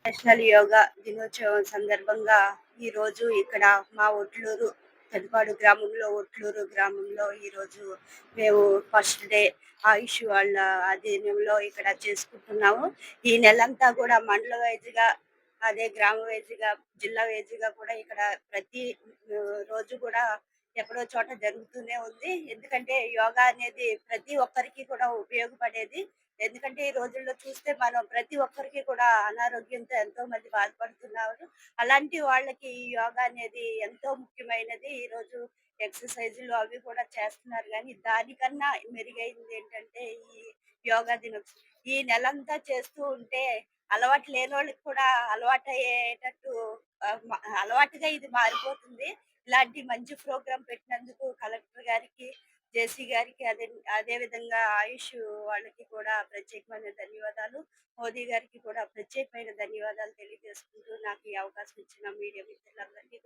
National yoga దినోత్సవం సందర్భంగా ఈరోజు ఇక్కడ మా ఒట్లూరు గ్రామంలో ఈరోజు మేము ఫస్ట్ డే ఆయుష్ వాళ్ళ ఆధీనంలో ఇక్కడ చేసుకుంటున్నాము. ఈ నెలంతా కూడా మండల వైజ్‌గా, అదే గ్రామ వైజ్‌గా, జిల్లా వైజ్‌గా కూడా ఇక్కడ ప్రతి రోజు కూడా ఎక్కడో చోట జరుగుతూనే ఉంది. ఎందుకంటే యోగా అనేది ప్రతి ఒక్కరికి కూడా ఉపయోగపడేది. ఎందుకంటే ఈ రోజుల్లో చూస్తే మనం ప్రతి ఒక్కరికి కూడా అనారోగ్యంతో ఎంతో మంది బాధపడుతున్నారు. అలాంటి వాళ్ళకి ఈ యోగా అనేది ఎంతో ముఖ్యమైనది. ఈరోజు ఎక్సర్‌సైజులు అవి కూడా చేస్తున్నారు గానీ, దానికన్నా మెరుగైంది ఏంటంటే ఈ యోగా దినోత్సవం. ఈ నెలంతా చేస్తూ ఉంటే అలవాటు లేనోళ్ళకి కూడా అలవాటయ్యేటట్టు అలవాటుగా ఇది మారిపోతుంది. ఇలాంటి మంచి ప్రోగ్రామ్ పెట్టినందుకు కలెక్టర్ గారికి, జేసీ గారికి అదే విధంగా ఆయుష్ వాళ్ళకి కూడా ప్రత్యేకమైన ధన్యవాదాలు. మోదీ గారికి కూడా ప్రత్యేకమైన ధన్యవాదాలు తెలియజేసుకుంటూ నాకు ఈ అవకాశం ఇచ్చిన మీడియా మిత్రులందరికీ